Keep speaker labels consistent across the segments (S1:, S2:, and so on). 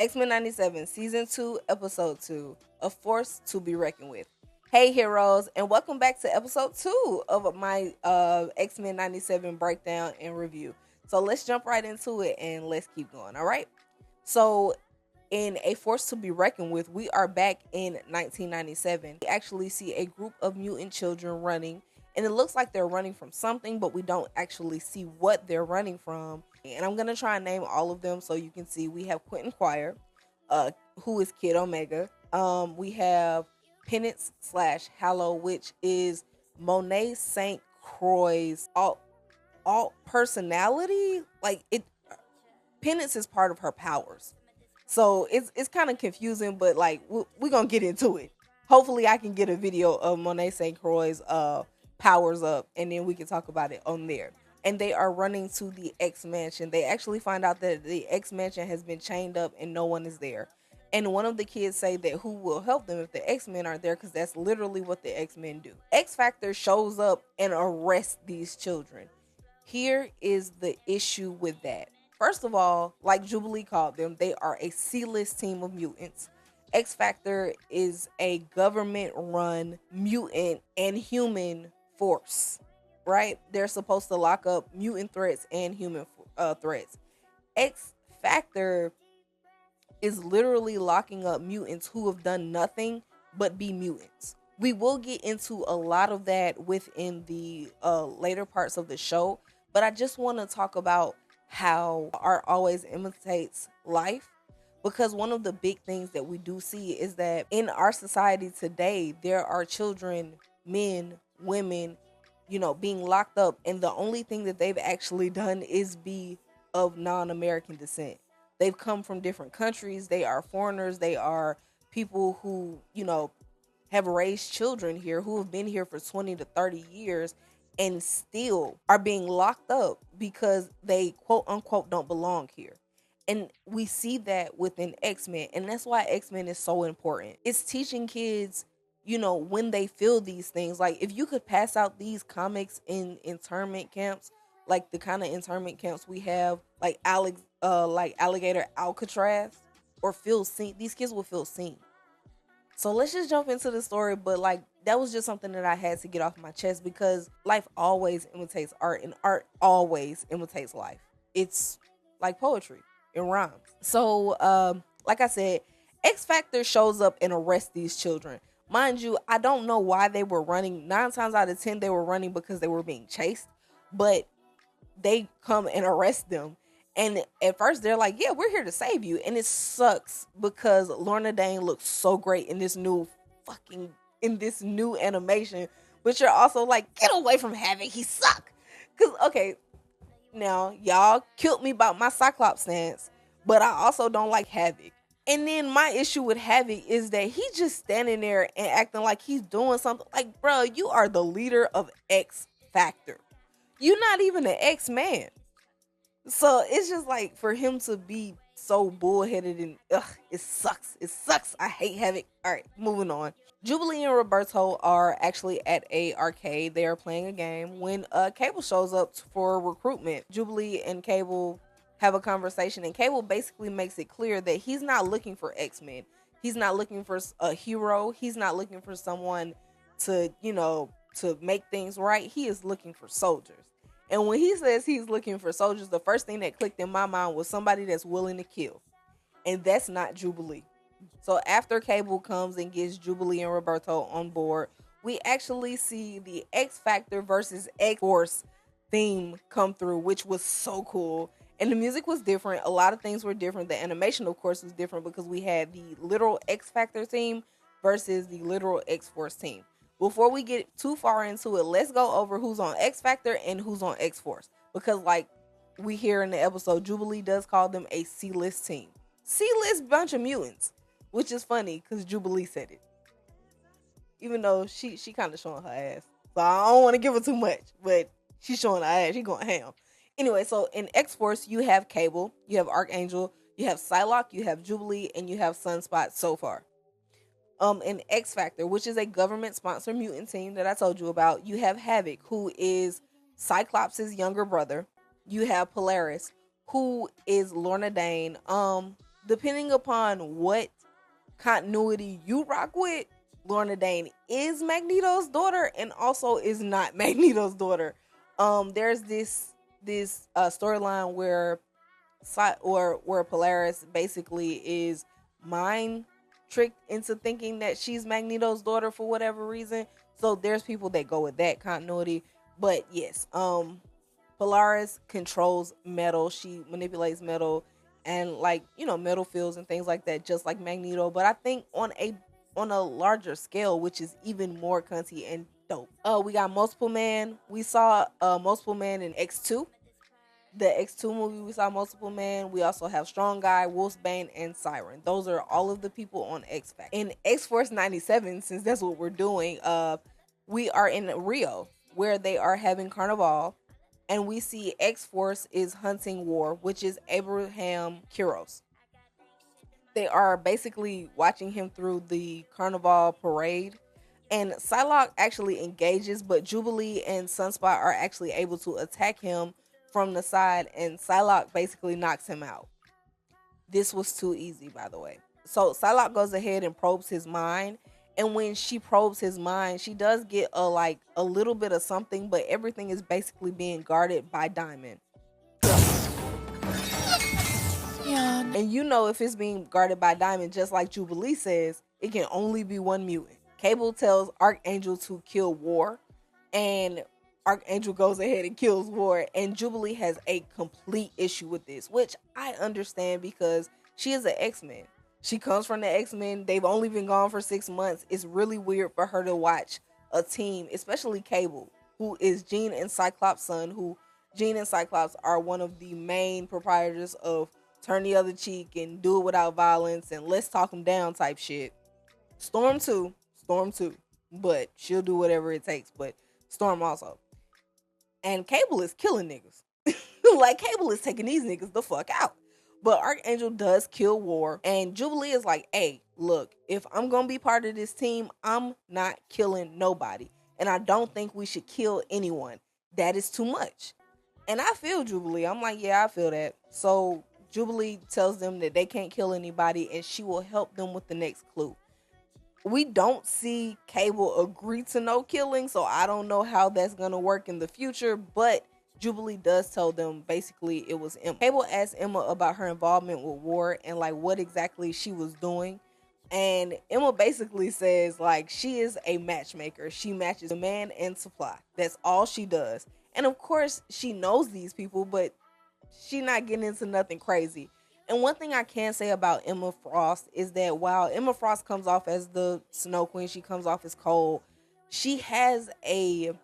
S1: X-Men 97, Season 2, Episode 2, A Force to be Reckoned with. Hey heroes, and welcome back to Episode 2 of my X-Men 97 breakdown and review. So let's jump right into it and let's keep going, alright? So in A Force to be Reckoned with, we are back in 1997. We actually see a group of mutant children running, and it looks like they're running from something, but we don't actually see what they're running from. And I'm going to try and name all of them so you can see. We have Quentin Quire, who is Kid Omega. We have Penance / Hallow, which is Monet St. Croix's alt personality. Like, Penance is part of her powers. So it's kind of confusing, but like we're going to get into it. Hopefully I can get a video of Monet St. Croix's powers up, and then we can talk about it on there. And they are running to the X Mansion. They actually find out that the X Mansion has been chained up and no one is there. And one of the kids say that who will help them if the X-Men aren't there, because that's literally what the X-Men do. X-Factor shows up and arrests these children. Here is the issue with that. First of all, like Jubilee called them, they are a C-list team of mutants. X-Factor is a government-run mutant and human force. Right? They're supposed to lock up mutant threats and human threats. X-Factor is literally locking up mutants who have done nothing but be mutants. We will get into a lot of that within the later parts of the show, but I just want to talk about how art always imitates life, because one of the big things that we do see is that in our society today, there are children, men, women, being locked up, and the only thing that they've actually done is be of non-American descent. They've come from different countries. They are foreigners. They are people who, have raised children here, who have been here for 20 to 30 years and still are being locked up because they quote unquote don't belong here. And we see that within X-Men, and that's why X-Men is so important. It's teaching kids, when they feel these things. Like, if you could pass out these comics in internment camps, like the kind of internment camps we have, like Alligator Alcatraz, or feel seen, these kids will feel seen. So let's just jump into the story. But like, that was just something that I had to get off my chest, because life always imitates art, and art always imitates life. It's like poetry. It rhymes. So, like I said, X-Factor shows up and arrests these children. Mind you, I don't know why they were running. 9 times out of 10, they were running because they were being chased. But they come and arrest them. And at first, they're like, yeah, we're here to save you. And it sucks because Lorna Dane looks so great in this new animation. But you're also like, get away from Havoc. He suck. Because, okay, now, y'all killed me about my Cyclops stance. But I also don't like Havoc. And then my issue with Havoc is that he's just standing there and acting like he's doing something. Like, bro, you are the leader of X-Factor. You're not even an X-Man. So it's just like, for him to be so bullheaded and it sucks. It sucks. I hate Havoc. All right, moving on. Jubilee and Roberto are actually at a arcade. They are playing a game when Cable shows up for recruitment. Jubilee and Cable have a conversation, and Cable basically makes it clear that he's not looking for X-Men. He's not looking for a hero. He's not looking for someone to, to make things right. He is looking for soldiers. And when he says he's looking for soldiers, the first thing that clicked in my mind was somebody that's willing to kill. And that's not Jubilee. So after Cable comes and gets Jubilee and Roberto on board, we actually see the X-Factor versus X-Force theme come through, which was so cool. And the music was different. A lot of things were different. The animation, of course, was different because we had the literal X-Factor team versus the literal X-Force team. Before we get too far into it, let's go over who's on X-Factor and who's on X-Force. Because like we hear in the episode, Jubilee does call them a C-list team. C-list bunch of mutants, which is funny because Jubilee said it. Even though she kind of showing her ass. So I don't want to give her too much, but she's showing her ass. She going ham. Anyway, so in X-Force, you have Cable, you have Archangel, you have Psylocke, you have Jubilee, and you have Sunspot so far. In X-Factor, which is a government-sponsored mutant team that I told you about, you have Havoc, who is Cyclops' younger brother. You have Polaris, who is Lorna Dane. depending upon what continuity you rock with, Lorna Dane is Magneto's daughter and also is not Magneto's daughter. There's this storyline where where Polaris basically is mind tricked into thinking that she's Magneto's daughter for whatever reason. So there's people that go with that continuity. But yes, Polaris controls metal. She manipulates metal and metal fields and things like that, just like Magneto. But I think on a larger scale, which is even more cunty and dope. We got Multiple Man. We saw Multiple Man in X2. The X2 movie, we saw Multiple Man. We also have Strong Guy, Wolfsbane, and Siren. Those are all of the people on X-Factor. In X-Force 97, since that's what we're doing, we are in Rio, where they are having Carnival, and we see X-Force is hunting War, which is Abraham Kuros. They are basically watching him through the Carnival parade, and Psylocke actually engages, but Jubilee and Sunspot are actually able to attack him from the side, and Psylocke basically knocks him out. This was too easy, by the way. So Psylocke goes ahead and probes his mind, and when she probes his mind, she does get a little bit of something, but everything is basically being guarded by Diamond. Yeah. And if it's being guarded by Diamond, just like Jubilee says, it can only be one mutant. Cable tells Archangel to kill War, and Archangel goes ahead and kills War, and Jubilee has a complete issue with this, which I understand because she is an X-Men. She comes from the X-Men. They've only been gone for 6 months. It's really weird for her to watch a team, especially Cable, who is Jean and Cyclops' son, who Jean and Cyclops are one of the main proprietors of Turn the Other Cheek and Do It Without Violence and Let's Talk Them Down type shit. Storm too, but she'll do whatever it takes, but Storm also. And Cable is killing niggas. Cable is taking these niggas the fuck out. But Archangel does kill War, and Jubilee is like, hey, look, if I'm going to be part of this team, I'm not killing nobody. And I don't think we should kill anyone. That is too much. And I feel Jubilee. I'm like, yeah, I feel that. So Jubilee tells them that they can't kill anybody, and she will help them with the next clue. We don't see Cable agree to no killing, so I don't know how that's going to work in the future, but Jubilee does tell them basically it was Emma. Cable asks Emma about her involvement with War and what exactly she was doing. And Emma basically says she is a matchmaker. She matches demand and supply. That's all she does. And of course she knows these people, but she's not getting into nothing crazy. And one thing I can say about Emma Frost is that while Emma Frost comes off as the Snow Queen, she comes off as cold, she has in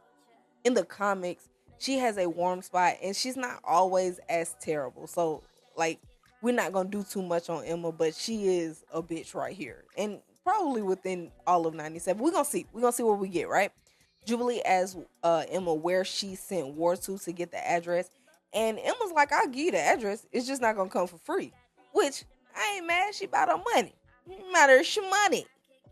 S1: the comics, she has a warm spot, and she's not always as terrible. So, we're not going to do too much on Emma, but she is a bitch right here. And probably within all of 97. We're going to see. We're going to see what we get, right? Jubilee asks Emma where she sent War to get the address. And Emma's like, I'll give you the address. It's just not going to come for free. Which, I ain't mad. She about her money. Matters your money.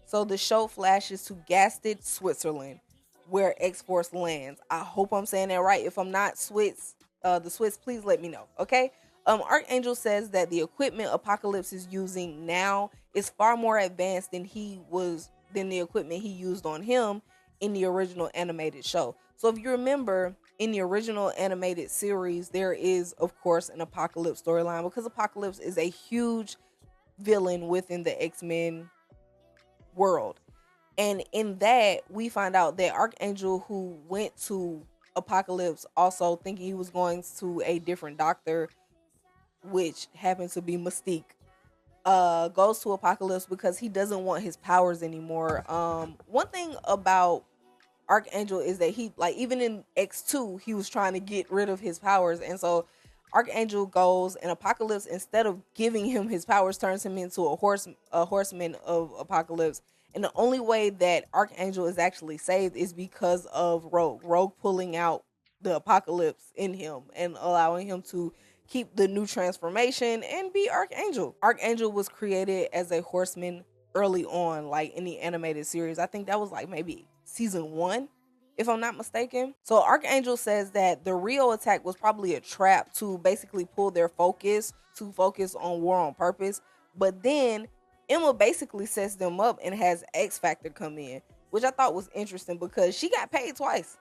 S1: So the show flashes to Gasted, Switzerland, where X-Force lands. I hope I'm saying that right. If I'm not, the Swiss, please let me know, okay? Archangel says that the equipment Apocalypse is using now is far more advanced than the equipment he used on him in the original animated show. So if you remember, in the original animated series, there is, of course, an Apocalypse storyline because Apocalypse is a huge villain within the X-Men world. And in that, we find out that Archangel, who went to Apocalypse also thinking he was going to a different doctor, which happens to be Mystique, goes to Apocalypse because he doesn't want his powers anymore. One thing about Archangel is that he, even in X2, he was trying to get rid of his powers. And so Archangel goes, and Apocalypse, instead of giving him his powers, turns him into a horseman of Apocalypse. And the only way that Archangel is actually saved is because of Rogue. Rogue pulling out the Apocalypse in him and allowing him to keep the new transformation and be Archangel. Archangel was created as a horseman early on, in the animated series. I think that was maybe season 1, if I'm not mistaken. So Archangel says that the Rio attack was probably a trap to basically pull their focus on War on purpose. But then Emma basically sets them up and has X Factor come in, which I thought was interesting because she got paid twice.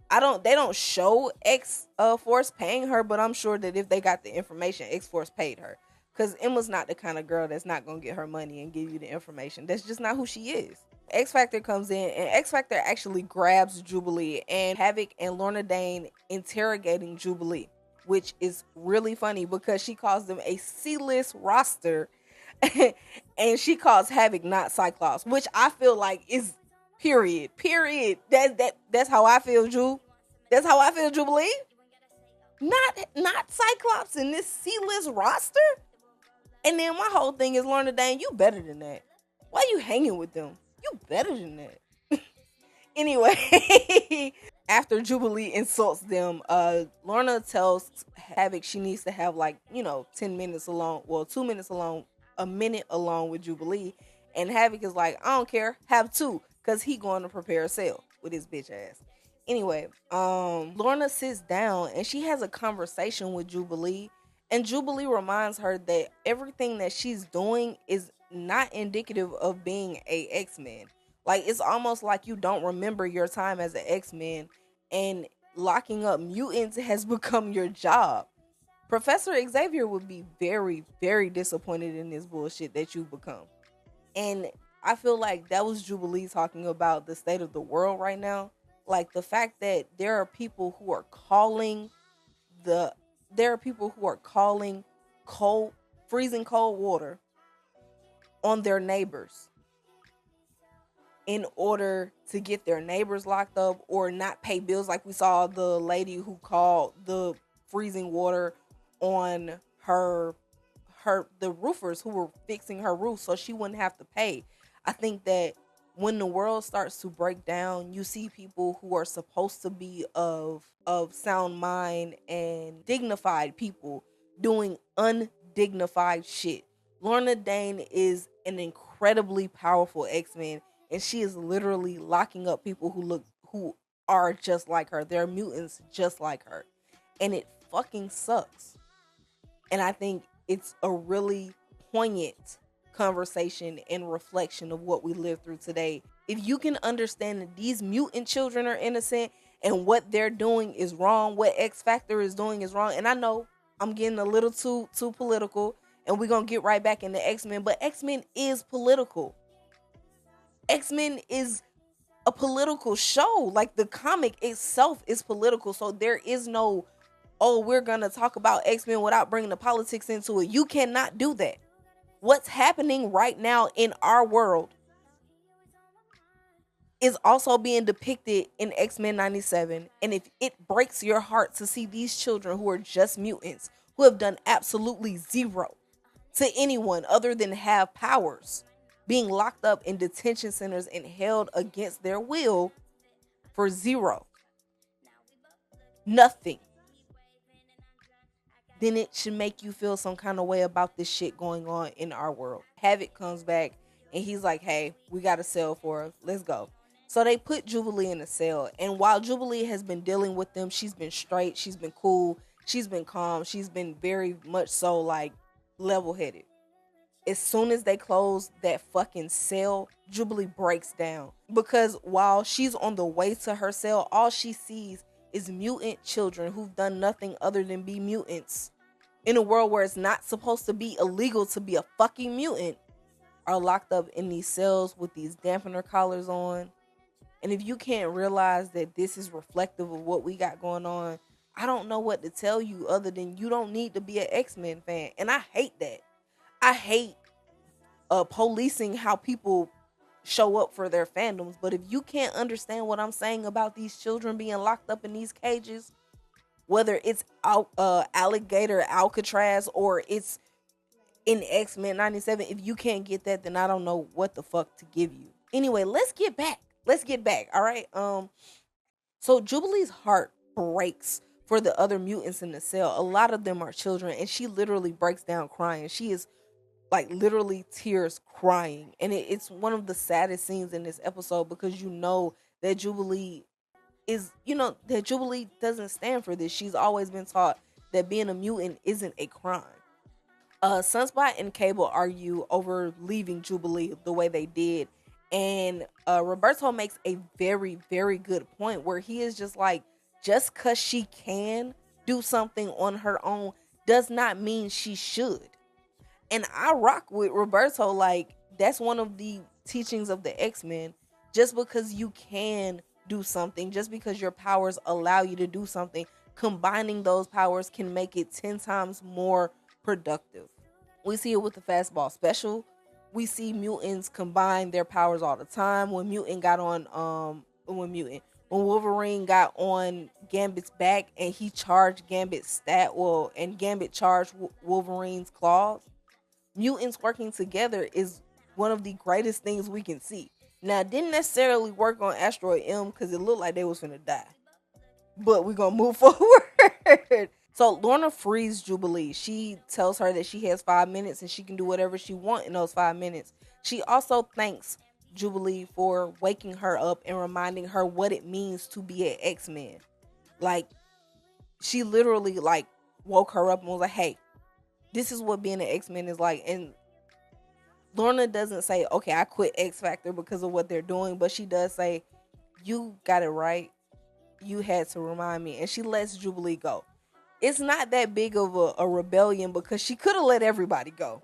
S1: They don't show X Force paying her, but I'm sure that if they got the information, X Force paid her. Because Emma's not the kind of girl that's not gonna get her money and give you the information. That's just not who she is. X Factor comes in, and X Factor actually grabs Jubilee, and Havoc and Lorna Dane interrogating Jubilee, which is really funny because she calls them a C-list roster, and she calls Havoc not Cyclops, which I feel like is period. That's how I feel, Ju. That's how I feel, Jubilee. Not Cyclops in this C-list roster. And then my whole thing is, Lorna Dane, you better than that. Why you hanging with them? You better than that. Anyway, after Jubilee insults them, Lorna tells Havoc she needs to have 10 minutes alone. Well, 2 minutes alone, a minute alone with Jubilee. And Havoc is like, I don't care, have 2, because he going to prepare a sale with his bitch ass. Anyway, Lorna sits down and she has a conversation with Jubilee. And Jubilee reminds her that everything that she's doing is not indicative of being a X-Men. Like, it's almost like you don't remember your time as an X-Men, and locking up mutants has become your job. Professor Xavier would be very, very disappointed in this bullshit that you've become. And I feel like that was Jubilee talking about the state of the world right now. Like, the fact that there are people who are calling freezing cold water on their neighbors in order to get their neighbors locked up or not pay bills. Like we saw the lady who called the freezing water on the roofers who were fixing her roof so she wouldn't have to pay. I think that when the world starts to break down, you see people who are supposed to be of sound mind and dignified people doing undignified shit. Lorna Dane is an incredibly powerful X-Men, and she is literally locking up people who are just like her. They're mutants just like her. And it fucking sucks. And I think it's a really poignant conversation and reflection of what we live through today. If you can understand that these mutant children are innocent and what they're doing is wrong, what X Factor is doing is wrong. And I know I'm getting a little too political, and we're going to get right back into X-Men, but X-Men is political. X-Men is a political show. Like, the comic itself is political. So there is no, oh, we're going to talk about X-Men without bringing the politics into it. You cannot do that. What's happening right now in our world is also being depicted in X-Men 97. And if it breaks your heart to see these children who are just mutants, who have done absolutely zero to anyone other than have powers, being locked up in detention centers and held against their will for zero, nothing, then it should make you feel some kind of way about this shit going on in our world. Havoc comes back and he's like, hey, we got a cell for her. Let's go. So they put Jubilee in a cell. And while Jubilee has been dealing with them, she's been straight. She's been cool. She's been calm. She's been very much so like level-headed. As soon as they close that fucking cell, Jubilee breaks down. Because while she's on the way to her cell, all she sees is mutant children who've done nothing other than be mutants. In a world where it's not supposed to be illegal to be a fucking mutant, are locked up in these cells with these dampener collars on. And if you can't realize that this is reflective of what we got going on, I don't know what to tell you other than you don't need to be an X-Men fan. And I hate that. I hate policing how people show up for their fandoms. But if you can't understand what I'm saying about these children being locked up in these cages, whether it's Alligator Alcatraz or it's in X-Men 97, if you can't get that, then I don't know what the fuck to give you. Anyway, let's get back. All right. So Jubilee's heart breaks for the other mutants in the cell. A lot of them are children, and she literally breaks down crying. She is like literally tears crying. And it's one of the saddest scenes in this episode because you know that Jubilee doesn't stand for this. She's always been taught that being a mutant isn't a crime. Sunspot and Cable argue over leaving Jubilee the way they did. And Roberto makes a very, very good point where he is just like, just because she can do something on her own does not mean she should. And I rock with Roberto. Like, that's one of the teachings of the X-Men. Just because you can do something, just because your powers allow you to do something, combining those powers can make it 10 times more productive. We see it with the fastball special. We see mutants combine their powers all the time. When Wolverine got on Gambit's back and he charged Gambit's and Gambit charged Wolverine's claws. Mutants working together is one of the greatest things we can see. Now, it didn't necessarily work on Asteroid M because it looked like they was finna die. But we're gonna move forward. So Lorna frees Jubilee. She tells her that she has 5 minutes and she can do whatever she wants in those 5 minutes. She also thanks Jubilee for waking her up and reminding her what it means to be an X-Men. Like, she literally like woke her up and was like, hey, this is what being an X-Men is like. And Lorna doesn't say, okay, I quit X Factor because of what they're doing, but she does say, you got it right. You had to remind me. And she lets Jubilee go. It's not that big of a rebellion because she could have let everybody go.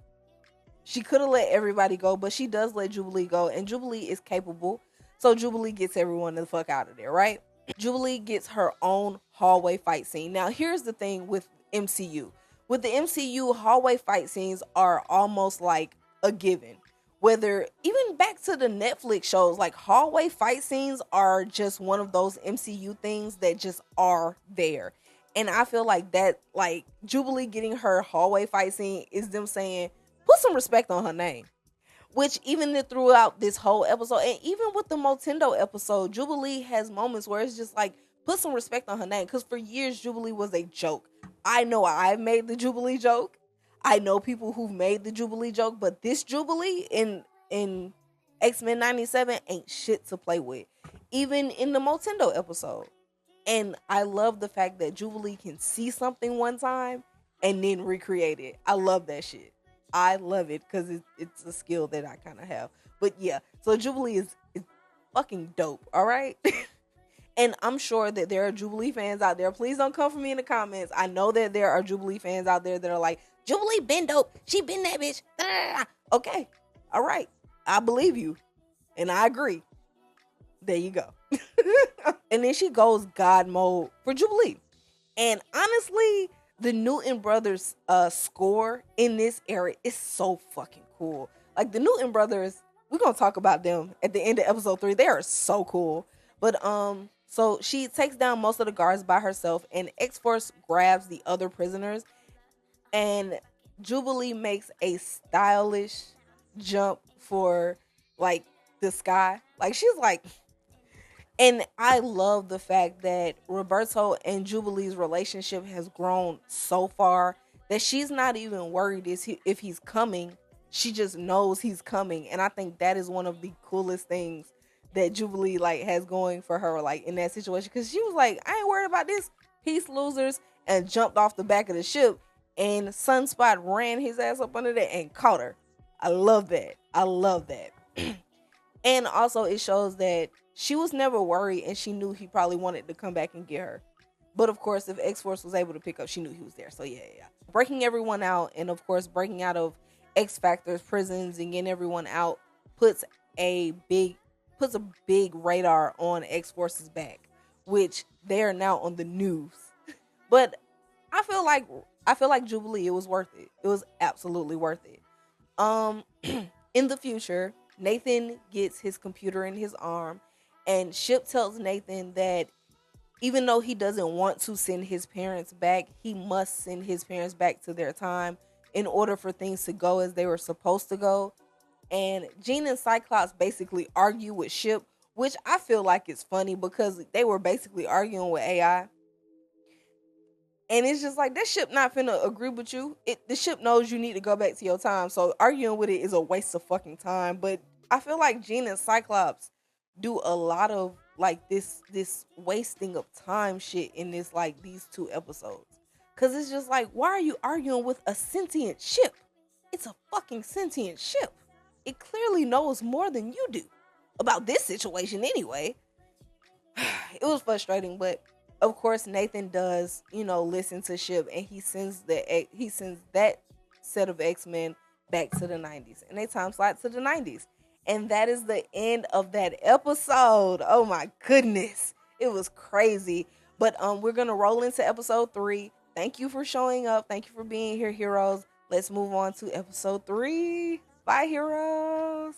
S1: But she does let Jubilee go, and Jubilee is capable. So Jubilee gets everyone the fuck out of there, right? Jubilee gets her own hallway fight scene. Now, here's the thing with MCU. With the MCU, hallway fight scenes are almost like a given. Whether even back to the Netflix shows, like hallway fight scenes are just one of those MCU things that just are there. And I feel like that, like Jubilee getting her hallway fight scene is them saying, put some respect on her name. Which even throughout this whole episode, and even with the Motendo episode, Jubilee has moments where it's just like, put some respect on her name. Because for years, Jubilee was a joke. I know I've made the Jubilee joke. I know people who've made the Jubilee joke. But this Jubilee in X-Men 97 ain't shit to play with. Even in the Motendo episode. And I love the fact that Jubilee can see something one time and then recreate it. I love that shit. I love it because it's a skill that I kind of have. But yeah, so Jubilee is fucking dope, all right? And I'm sure that there are Jubilee fans out there. Please don't come for me in the comments. I know that there are Jubilee fans out there that are like, Jubilee been dope. She been that bitch. Okay, all right. I believe you. And I agree. There you go. And then she goes God mode for Jubilee. And honestly, the Newton brothers score in this era is so fucking cool. Like the Newton brothers, we're gonna talk about them at the end of episode 3. They are so cool. But so she takes down most of the guards by herself, and X-Force grabs the other prisoners, and Jubilee makes a stylish jump for like the sky. Like she's like, and I love the fact that Roberto and Jubilee's relationship has grown so far that she's not even worried if he's coming. She just knows he's coming. And I think that is one of the coolest things that Jubilee like has going for her, like in that situation. Because she was like, I ain't worried about this. Peace losers, and jumped off the back of the ship. And Sunspot ran his ass up under there and caught her. I love that. And also it shows that she was never worried, and she knew he probably wanted to come back and get her. But of course, if X-Force was able to pick up, she knew he was there. So yeah. Breaking everyone out, and of course, breaking out of X-Factor's prisons and getting everyone out puts a big radar on X-Force's back, which they are now on the news. But I feel like Jubilee, it was worth it. It was absolutely worth it. In the future, Nathan gets his computer in his arm, and Ship tells Nathan that even though he doesn't want to send his parents back, he must send his parents back to their time in order for things to go as they were supposed to go. And Jean and Cyclops basically argue with Ship, which I feel like is funny because they were basically arguing with AI. And it's just like, that ship not finna agree with you. The ship knows you need to go back to your time. So arguing with it is a waste of fucking time. But I feel like Jean and Cyclops do a lot of like this wasting of time shit in this, like these 2 episodes. Cause it's just like, why are you arguing with a sentient ship? It's a fucking sentient ship. It clearly knows more than you do about this situation anyway. It was frustrating, but of course Nathan does, listen to Ship, and he sends that set of X-Men back to the 90s, and they time slot to the 90s. And that is the end of that episode. Oh my goodness. It was crazy. But we're going to roll into episode 3. Thank you for showing up. Thank you for being here, heroes. Let's move on to episode 3. Bye, heroes.